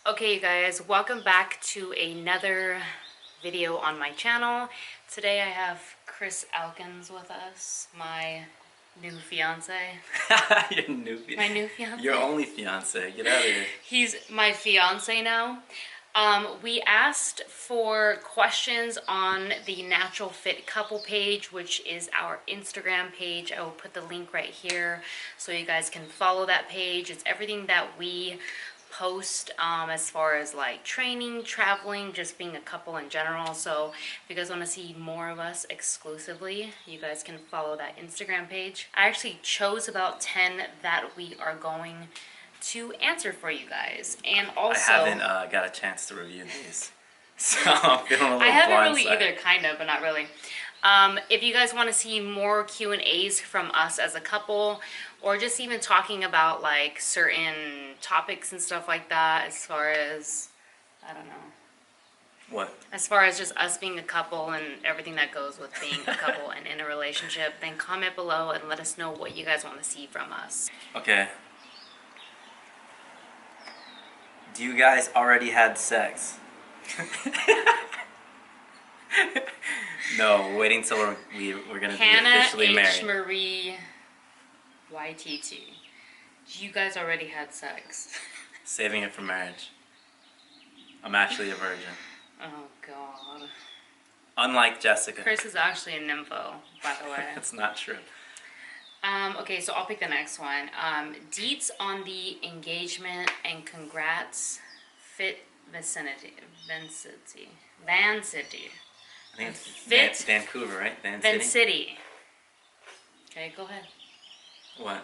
Okay, you guys, welcome back to another video on my channel. Today I have Chris Alkins with us, my new fiance. Your new fiance? My new fiance. Your only fiance. Get out of here. He's my fiance now. We asked for questions on the Natural Fit Couple page, which is our Instagram page. I will put the link right here so you guys can follow that page. It's everything that we post as far as like training, traveling, just being a couple in general. So if you guys want to see more of us exclusively, you guys can follow that Instagram page. I actually chose about 10 that we are going to answer for you guys, and also I haven't got a chance to review these, so I'm feeling a little I haven't really blindsided. either, kind of, but not really. If you guys want to see more Q&As from us as a couple, or just even talking about like certain topics and stuff like that, as far as, I don't know, What? as far as just us being a couple and everything that goes with being a couple and in a relationship, then comment below and let us know what you guys want to see from us. Okay. Do you guys already had sex? No, waiting till we're gonna be Hannah officially H. married. Marie YTT. You guys already had sex. Saving it for marriage. I'm actually a virgin. Oh God. Unlike Jessica. Chris is actually a nympho, by the way. That's not true. Okay, so I'll pick the next one. Deets on the engagement and congrats. Fit vicinity. Vancity. I think it's Fit Vancouver, right? Vancity. Okay, go ahead. What?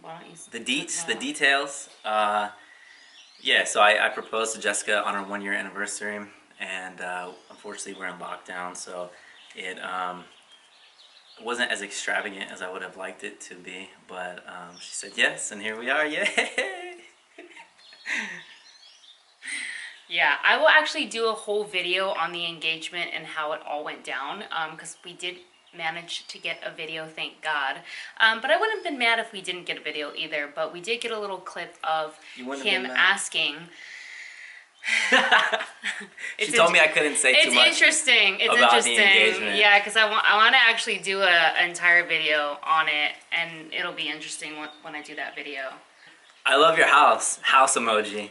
Why don't you The deets, the details. Yeah, so I proposed to Jessica on our 1-year anniversary, and unfortunately we're in lockdown, so it wasn't as extravagant as I would have liked it to be, but she said yes, and here we are, yay! Yeah, I will actually do a whole video on the engagement and how it all went down, because we did manage to get a video, thank God. But I wouldn't have been mad if we didn't get a video either, but we did get a little clip of him asking. She told me I couldn't say too much. It's interesting. It's about interesting. the engagement. Yeah, because I want to actually do an entire video on it, and it'll be interesting when I do that video. I love your house. House emoji.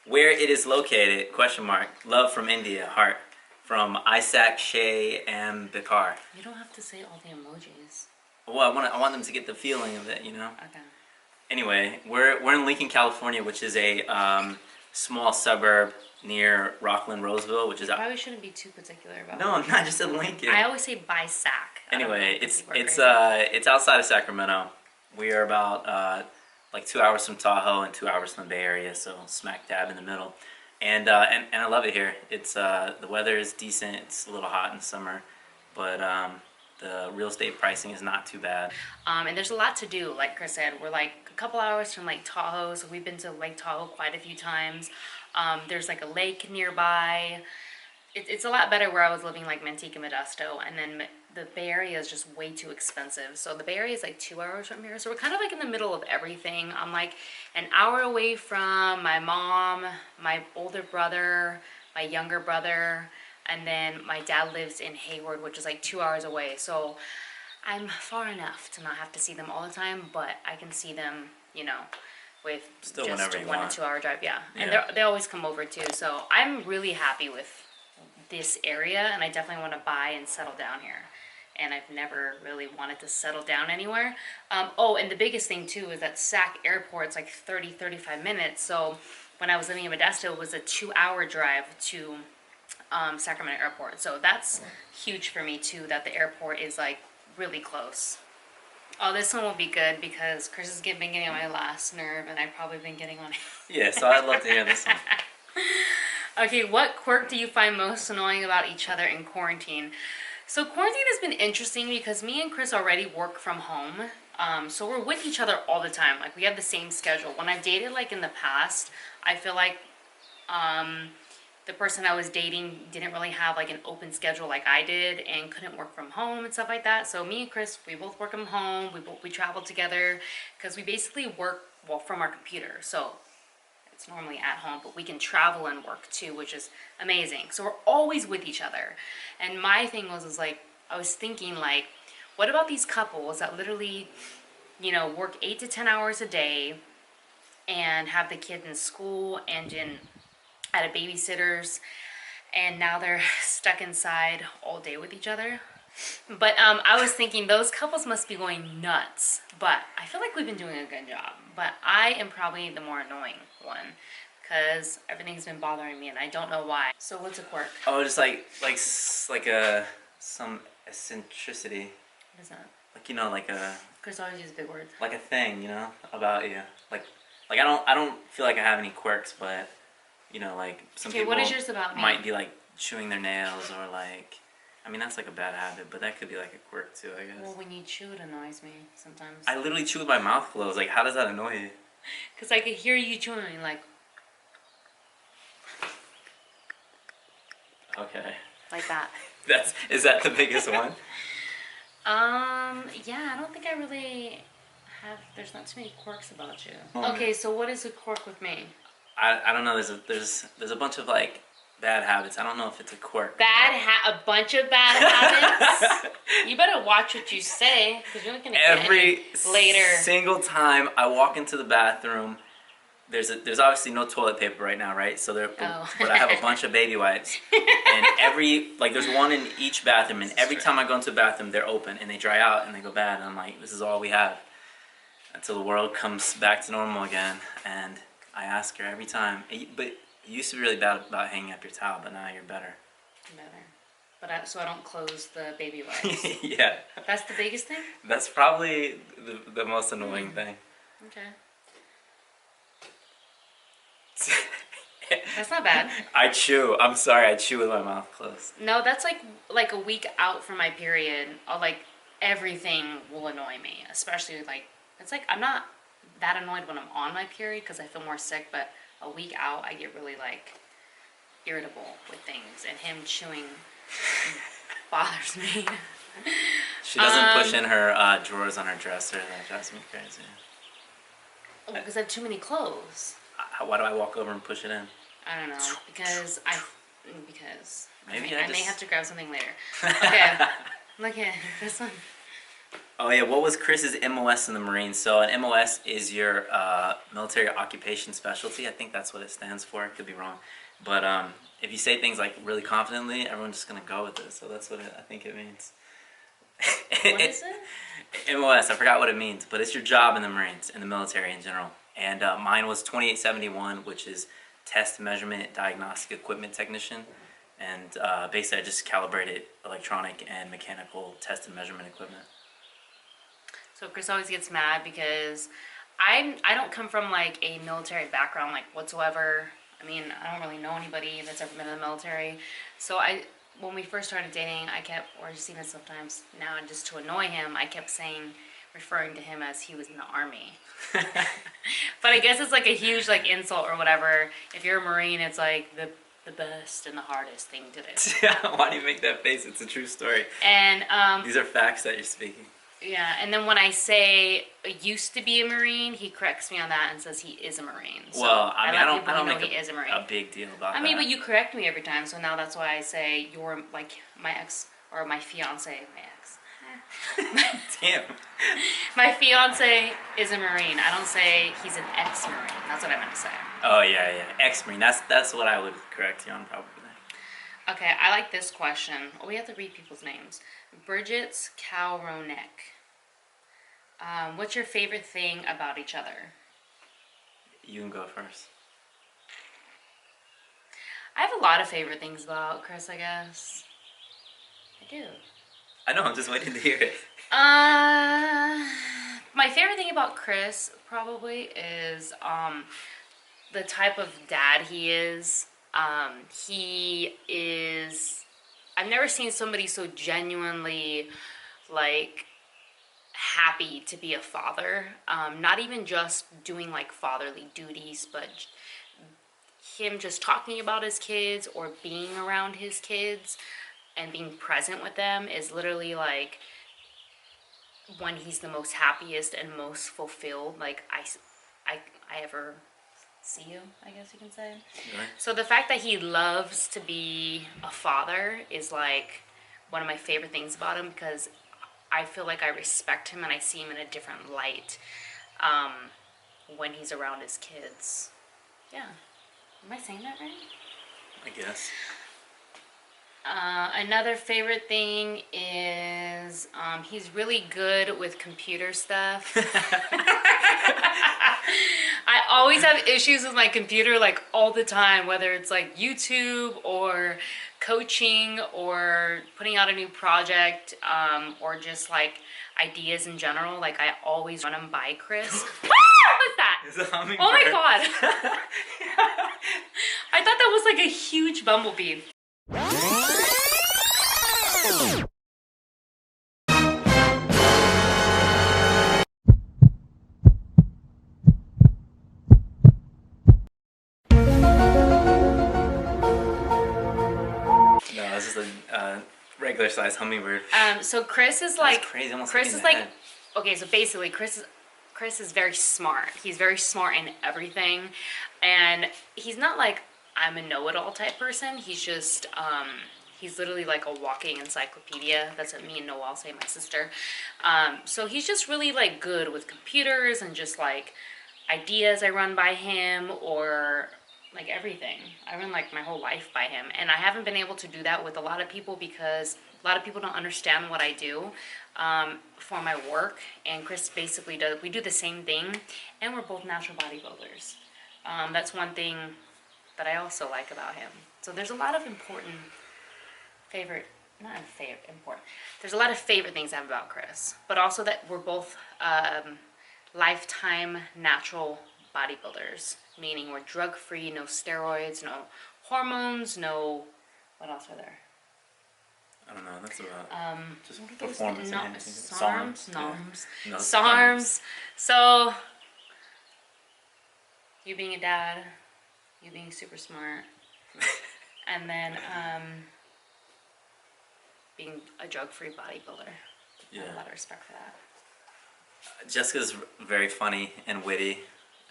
Where it is located? Question mark. Love from India. Heart. From Isaac, Shay, and Bikar. You don't have to say all the emojis. Well, I want them to get the feeling of it, you know? Okay. Anyway, we're in Lincoln, California, which is a small suburb near Rockland, Roseville, which is... You probably shouldn't be too particular about No, I'm not. Just in Lincoln. I always say by Sac. Anyway, it's outside of Sacramento. We are about like 2 hours from Tahoe and 2 hours from the Bay Area, so smack dab in the middle. And I love it here. It's the weather is decent. It's a little hot in the summer, but the real estate pricing is not too bad. And there's a lot to do. Like Chris said, we're like a couple hours from Lake Tahoe, so we've been to Lake Tahoe quite a few times. There's like a lake nearby. It's a lot better where I was living, like Manteca, Modesto, and then the Bay Area is just way too expensive. So the Bay Area is like 2 hours from here. So we're kind of like in the middle of everything. I'm like an hour away from my mom, my older brother, my younger brother, and then my dad lives in Hayward, which is like 2 hours away. So I'm far enough to not have to see them all the time, but I can see them, you know, with Still just whenever you 1 want. to 2 hour drive. Yeah, and Yeah. they always come over too. So I'm really happy with this area, and I definitely want to buy and settle down here. And I've never really wanted to settle down anywhere. Oh, and the biggest thing too is that Sac Airport's like 30-35 minutes. So when I was living in Modesto, it was a 2 hour drive to Sacramento Airport. So that's huge for me too, that the airport is like really close. Oh, this one will be good because Chris has been getting on my last nerve, and I've probably been getting on it. Yeah, so I'd love to hear this one. Okay, what quirk do you find most annoying about each other in quarantine? So quarantine has been interesting because me and Chris already work from home. So we're with each other all the time. Like, we have the same schedule. When I've dated, like, in the past, I feel like the person I was dating didn't really have like an open schedule like I did and couldn't work from home and stuff like that. So me and Chris, we both work from home. We travel together because we basically work well from our computer. So it's normally at home, but we can travel and work too, which is amazing. So we're always with each other. And my thing was like, I was thinking like, what about these couples that literally, work 8 to 10 hours a day and have the kids in school and at a babysitter's, and now they're stuck inside all day with each other. But I was thinking those couples must be going nuts. But I feel like we've been doing a good job. But I am probably the more annoying one because everything's been bothering me and I don't know why. So what's a quirk? Oh, just like a some eccentricity, What is that? like like a Chris always uses big words. like a thing, about you. Like I don't feel like I have any quirks, but like some Okay, people what is yours about me? might be like chewing their nails or like. I mean, that's like a bad habit, but that could be like a quirk too, I guess. Well, when you chew, it annoys me sometimes. I literally chew with my mouth closed. Like, how does that annoy you? Because I could hear you chewing, like Okay. that. Is that the biggest one? Yeah, I don't think I really there's not too many quirks about you. Oh, Okay, so what is a quirk with me? I don't know. There's a bunch of like bad habits. I don't know if it's a quirk. A bunch of bad habits. You better watch what you say, because you're not gonna get Every any later. single time I walk into the bathroom, there's obviously no toilet paper right now, right? So but I have a bunch of baby wipes, and there's one in each bathroom, and every time I go into a bathroom, they're open and they dry out and they go bad, and I'm like, this is all we have until the world comes back to normal again. And I ask her every time, but you used to be really bad about hanging up your towel, but now you're better. Better. But so I don't close the baby wipes. Yeah. That's the biggest thing? That's probably the most annoying thing. Okay. That's not bad. I chew. I'm sorry, I chew with my mouth closed. No, that's like a week out from my period. Everything will annoy me, especially it's like I'm not that annoyed when I'm on my period because I feel more sick, but a week out I get really irritable with things, and him chewing bothers me. She doesn't push in her drawers on her dresser. That drives me crazy. Because I have too many clothes. Why do I walk over and push it in? I don't know. Because Maybe I may have to grab something later. Okay. Look at this one. Oh yeah, what was Chris's MOS in the Marines? So an MOS is your military occupation specialty. I think that's what it stands for. I could be wrong. But if you say things like really confidently, everyone's just going to go with it. So that's what I think it means. What is it? MOS, I forgot what it means, but it's your job in the Marines, in the military in general. And mine was 2871, which is Test Measurement Diagnostic Equipment Technician. And basically I just calibrated electronic and mechanical test and measurement equipment. So Chris always gets mad because I don't come from a military background whatsoever. I mean, I don't really know anybody that's ever been in the military. So when we first started dating, or just even sometimes now, just to annoy him, I kept referring to him as he was in the army. But I guess it's a huge insult or whatever. If you're a Marine, it's the best and the hardest thing to do. Why do you make that face? It's a true story. And these are facts that you're speaking. Yeah, and then when I say used to be a Marine, he corrects me on that and says he is a Marine. So well, I mean, I don't make he is a Marine. A big deal about that. I mean, but you correct me every time, so now that's why I say you're my ex or my fiance. Damn. My fiance is a Marine. I don't say he's an ex-Marine. That's what I meant to say. Oh yeah, ex-Marine. That's what I would correct you on probably. Okay, I like this question. Oh, we have to read people's names. Bridget's Cowroneck. What's your favorite thing about each other? You can go first. I have a lot of favorite things about Chris, I guess. I do. I know, I'm just waiting to hear it. My favorite thing about Chris probably is the type of dad he is. He is... I've never seen somebody so genuinely happy to be a father. Not even just doing fatherly duties, but him just talking about his kids or being around his kids and being present with them is literally like when he's the most happiest and most fulfilled like I ever see you, I guess you can say. Right. So the fact that he loves to be a father is like one of my favorite things about him, because I feel like I respect him and I see him in a different light when he's around his kids. Yeah. Am I saying that right? I guess. Another favorite thing is he's really good with computer stuff. I always have issues with my computer, like all the time, whether it's like YouTube or coaching or putting out a new project or just like ideas in general. Like I always run them by Chris. What was that? It's a hummingbird. Oh my god. I thought that was like a huge bumblebee. No, this is a regular sized hummingbird. So Chris is That's like crazy. Almost Chris hit me is in the like head. okay, so basically Chris is very smart. He's very smart in everything, and he's not like I'm a know-it-all type person. He's just he's literally like a walking encyclopedia. That's what me and Noelle say, my sister. So he's just really like good with computers and just like ideas I run by him, or like everything. I run like my whole life by him, and I haven't been able to do that with a lot of people because a lot of people don't understand what I do for my work. And Chris basically does. We do the same thing, and we're both natural bodybuilders. That's one thing that I also like about him. So there's a lot of important favorite, not favorite, important. There's a lot of favorite things I have about Chris, but also that we're both lifetime natural bodybuilders, meaning we're drug-free, no steroids, no hormones, no, what else are there? I don't know. That's about just What are those performance things? enhancing. SARMs? Yeah. Noms. No, SARMs. So, you being a dad, you being super smart, and then being a drug-free bodybuilder. I have a lot of respect for that. Jessica's very funny and witty,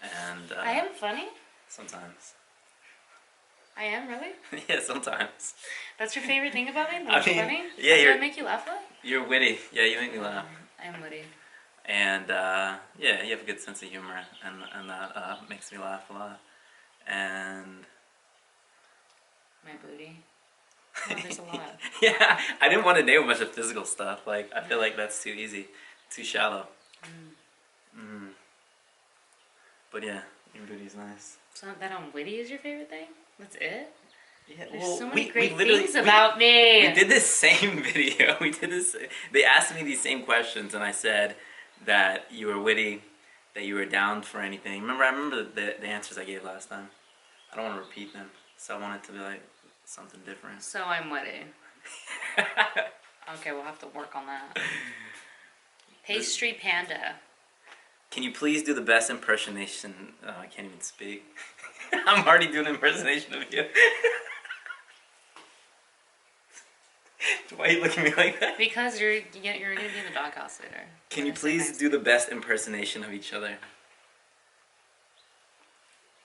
and I am funny? sometimes. I am, really? Yeah, sometimes. That's your favorite thing about me? I That's mean, funny? yeah, Do you're- I make you laugh a lot? You're witty. Yeah, you make me laugh. I am witty. And yeah, you have a good sense of humor, and that makes me laugh a lot. And My booty. Oh, there's a lot. yeah, I didn't want to name a bunch of physical stuff. Like I feel like that's too easy, too shallow. But yeah, your booty's nice. So that I'm witty is your favorite thing? That's it? Yeah, There's so many great literally- things about me. We did this same video. We did this. They asked me these same questions, and I said that you were witty, that you were down for anything. I remember the answers I gave last time. I don't want to repeat them, so I want it to be like something different. So I'm witty. Okay, we'll have to work on that. Pastry Panda. Can you please do the best impersonation? Oh, I can't even speak. I'm already doing an impersonation of you. Why are you looking at me like that? Because you're gonna be in the doghouse later. Can you Say please thanks. do the best impersonation of each other?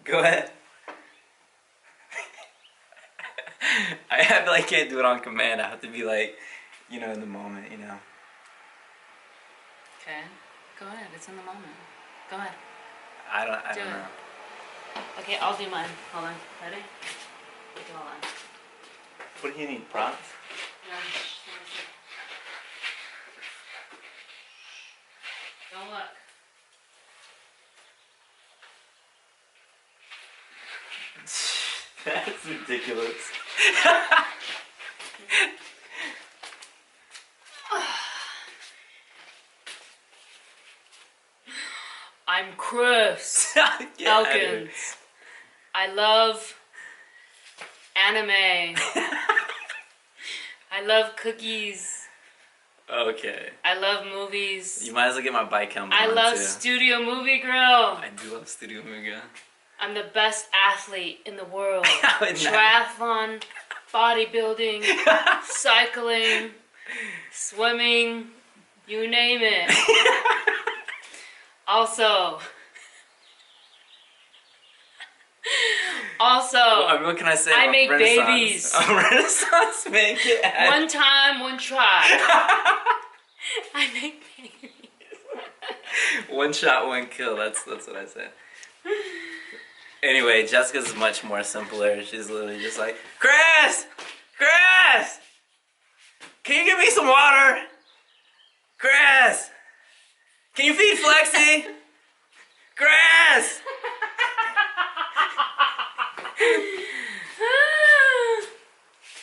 Go ahead. I can't do it on command. I have to be like, in the moment, Okay. Go ahead. It's in the moment. Go ahead. I don't Do it. know. Okay, I'll do mine. Hold on. Ready? Okay, hold on. What do you need, prompts? No, don't look. That's ridiculous. I'm Chris Get out of here. Elkins. I love anime. I love cookies. Okay. I love movies. You might as well get my bike helmet I on love too. Studio Movie Grill. I do love Studio Muga. I'm the best athlete in the world. I would never. Triathlon, bodybuilding, cycling, swimming, you name it. Also, What can I say? I about make Renaissance? babies. A Renaissance make it. One time, one try. I make babies. One shot, one kill. That's what I said. Anyway, Jessica's much more simpler. She's literally just like, Chris! Chris! Can you give me some water? Chris! Can you feed Flexi? Chris!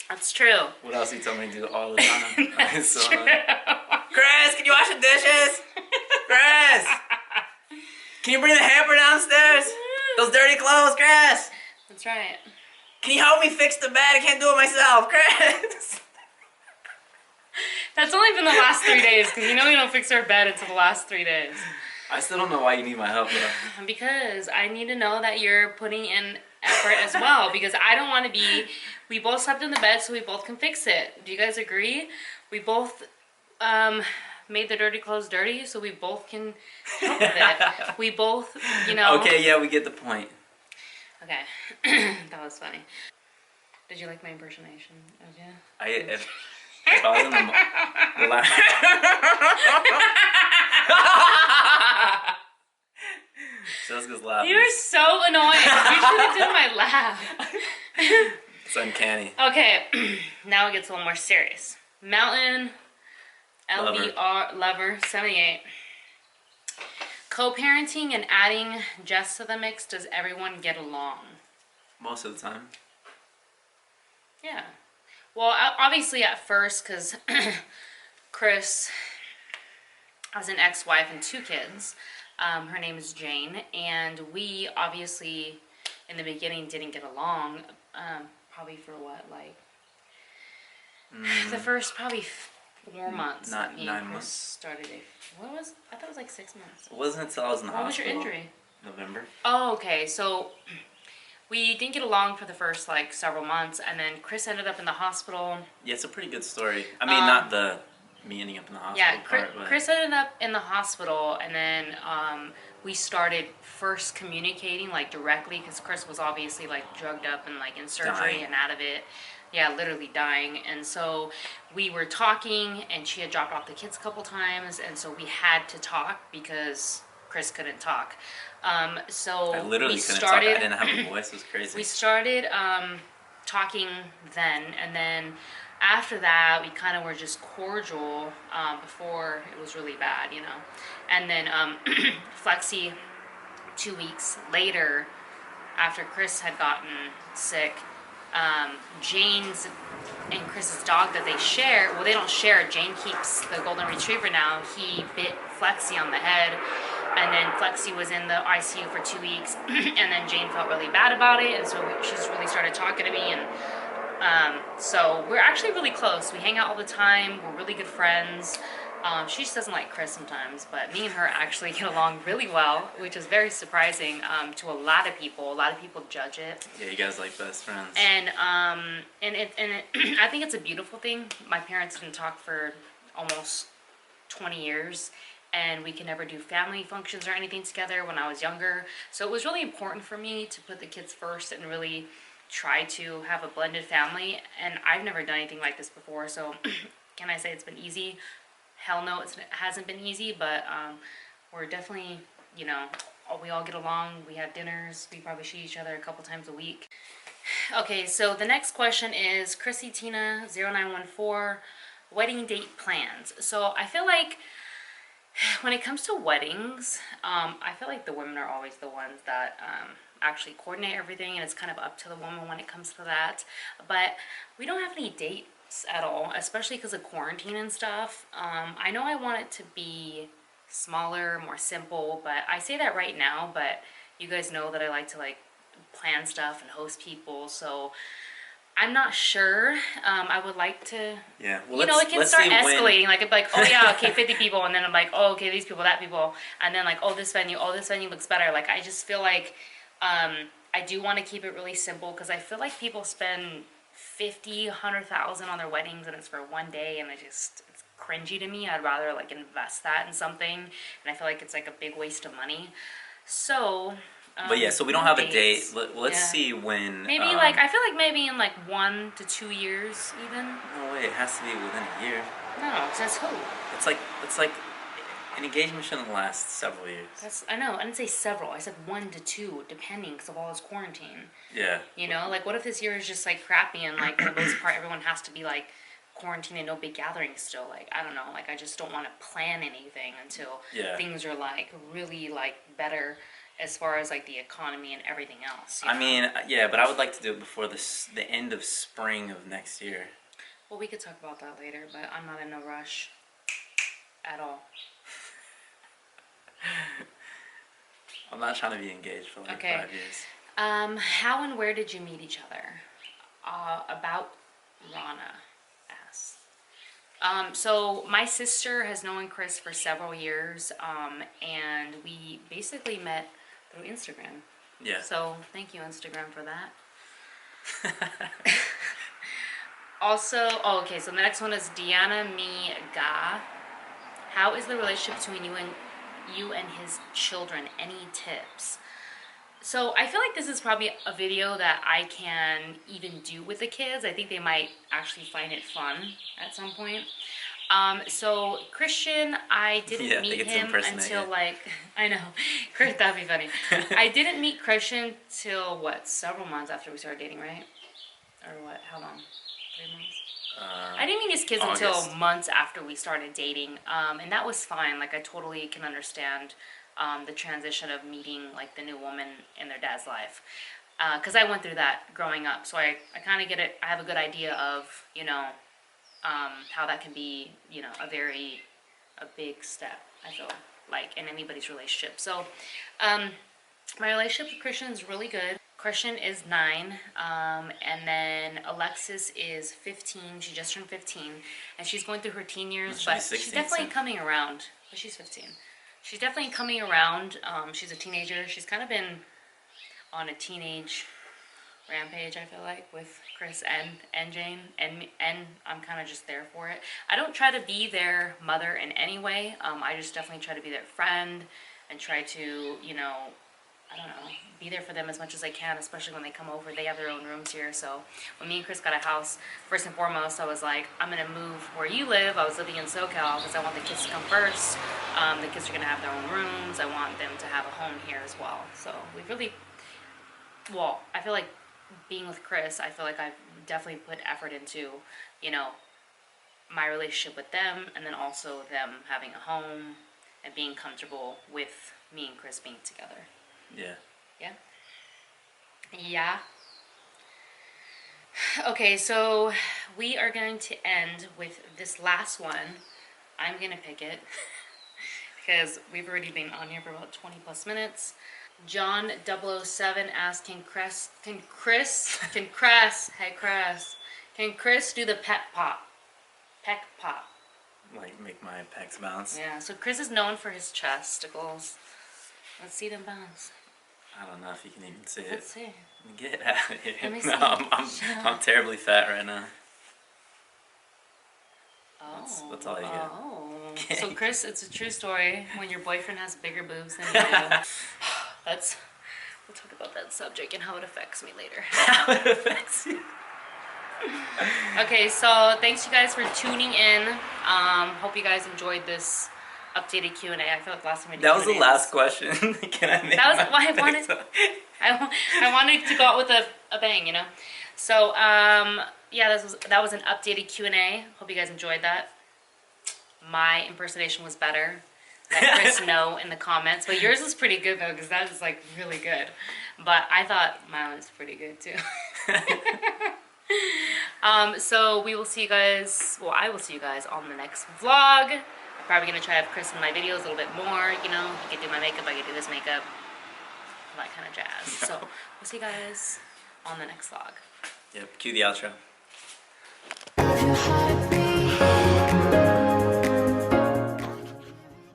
That's true. What else he told me to do all the time? That's So true. annoying. Chris, can you wash the dishes? Chris! Can you bring the hamper downstairs? Those dirty clothes, Chris! That's right. Can you help me fix the bed? I can't do it myself, Chris! That's only been the last 3 days, because you know you don't fix our bed until the last 3 days. I still don't know why you need my help, though. Because I need to know that you're putting in effort as well, because I don't want to be, we both slept in the bed so we both can fix it. Do you guys agree? We both made the dirty clothes dirty so we both can help with it. We both, you know. Okay, yeah, we get the point. Okay. That was funny. Did you like my impersonation of you? If I was in the last... Jessica's laughing. You're so annoying. You should have done my laugh. It's uncanny. Okay, now it gets a little more serious. Mountain LVR Lover 78. Co-parenting and adding Jess to the mix, does everyone get along? Most of the time. Yeah. Well, obviously at first, because Chris has an ex-wife and 2 kids. Her name is Jane, and we obviously in the beginning didn't get along. Probably for what, like the first probably 4 months. Not that me 9 and Chris months. started it. What was? I thought it was like 6 months. It wasn't until I was in the What was your hospital. injury? November. Oh, okay. So we didn't get along for the first like several months, and then Chris ended up in the hospital. Yeah, it's a pretty good story. I mean, not the me ending up in the hospital Yeah, part, but... Chris ended up in the hospital, and then we started first communicating like directly, because Chris was obviously like drugged up and like in surgery Dying. and out of it. Yeah, literally dying. And so we were talking, and she had dropped off the kids a couple times, and so we had to talk because Chris couldn't talk. So I literally we couldn't started, talk. I didn't have a voice. It was crazy. We started talking then, and then after that, we kind of were just cordial before it was really bad, you know. And then Flexi, 2 weeks later, after Chris had gotten sick, Jane's and Chris's dog that they share, well, they don't share. Jane keeps the golden retriever now. He bit Flexi on the head, and then Flexi was in the ICU for 2 weeks, and then Jane felt really bad about it, and so she just really started talking to me, and so we're actually really close. We hang out all the time. We're really good friends. She just doesn't like Chris sometimes, but me and her actually get along really well, which is very surprising to a lot of people. A lot of people judge it. Yeah, you guys like best friends. And I think it's a beautiful thing. My parents didn't talk for almost 20 years, and we could never do family functions or anything together when I was younger. So it was really important for me to put the kids first and really try to have a blended family. And I've never done anything like this before, so can I say it's been easy? Hell no, it hasn't been easy, but we're definitely, you know, we all get along. We have dinners. We probably see each other a couple times a week. Okay, so the next question is Chrissy Tina 0914, wedding date plans. So I feel like when it comes to weddings, I feel like the women are always the ones that actually coordinate everything, and it's kind of up to the woman when it comes to that. But we don't have any dates at all, especially because of quarantine and stuff. I know I want it to be smaller, more simple, but I say that right now, but you guys know that I like to like plan stuff and host people, so I'm not sure. I would like to, yeah, well, you know, it can let's start see escalating. Like, it'd be like, oh yeah, okay, 50 people, and then I'm like, oh, okay, these people, that people, and then like, oh, this venue looks better. Like, I just feel like I do want to keep it really simple because I feel like people spend 50, 100,000 on their weddings and it's for one day, and it's cringy to me. I'd rather like invest that in something, and I feel like it's like a big waste of money. So, But yeah, so we don't no have a date. dates. Let's Yeah. see when. Maybe like I feel like maybe in like 1 to 2 years even. No way, it has to be within a year. No, says who? It's like an engagement shouldn't last several years. I know. I didn't say several. I said 1 to 2, depending, because of all this quarantine. Yeah. You know, like what if this year is just like crappy and like for the most part everyone has to be like quarantined and no big gatherings still. Like I don't know. Like I just don't want to plan anything until things are like really like better as far as like the economy and everything else. I mean, yeah, but I would like to do it before the end of spring of next year. Well, we could talk about that later, but I'm not in no rush at all. I'm not trying to be engaged for like 5 years. How and where did you meet each other? About Rana asks. So my sister has known Chris for several years, and we basically met through Instagram. Yeah. So thank you, Instagram, for that. Also, okay, so the next one is Deanna Mi Ga. How is the relationship between you and his children? Any tips? So I feel like this is probably a video that I can even do with the kids. I think they might actually find it fun at some point. So Christian, I didn't meet him until like, I know, that'd be funny. I didn't meet Christian till what, several months after we started dating, right? Or what, how long? 3 months? I didn't meet his kids until months after we started dating, and that was fine. Like I totally can understand the transition of meeting like the new woman in their dad's life, because I went through that growing up, so I kind of get it. I have a good idea of how that can be a big step. I feel like in anybody's relationship. So my relationship with Christian is really good. Christian is 9, and then Alexis is 15. She just turned 15, and she's going through her teen years, but she's definitely coming around. But she's 15. She's definitely coming around. She's a teenager. She's kind of been on a teenage rampage, I feel like, with Chris and Jane, and I'm kind of just there for it. I don't try to be their mother in any way. I just definitely try to be their friend and try to, I don't know, be there for them as much as I can, especially when they come over. They have their own rooms here, so when me and Chris got a house, first and foremost, I was like, I'm going to move where you live. I was living in SoCal because I want the kids to come first. The kids are going to have their own rooms. I want them to have a home here as well. So we really, I feel like being with Chris, I feel like I've definitely put effort into, my relationship with them, and then also them having a home and being comfortable with me and Chris being together. Yeah. Yeah? Yeah. Okay, so we are going to end with this last one. I'm going to pick it because we've already been on here for about 20 plus minutes. John 007 asks, can Chris do the pep pop? Peck pop. Like make my pecs bounce? Yeah, so Chris is known for his chesticles. Let's see them bounce. I don't know if you can even see it. Let's see. Get out of here. Let me see. No, I'm terribly fat right now. Oh. That's all you get. Oh. So Chris, it's a true story. When your boyfriend has bigger boobs than you do. We'll talk about that subject and how it affects me later. How it affects you. Okay, so thanks you guys for tuning in. Hope you guys enjoyed this updated Q&A. I feel like last time we did That was Q&As. the last question. Can I make That was why I wanted to go out with a bang, So yeah, that was an updated Q&A. Hope you guys enjoyed that. My impersonation was better. Let Chris know in the comments. But yours was pretty good though, because that was like really good. But I thought mine was pretty good too. So we will see you guys. Well, I will see you guys on the next vlog. I'm probably gonna try to have Chris in my videos a little bit more. He could do my makeup. I could do his makeup. That kind of jazz. So we'll see you guys on the next vlog. Yep. Cue the outro.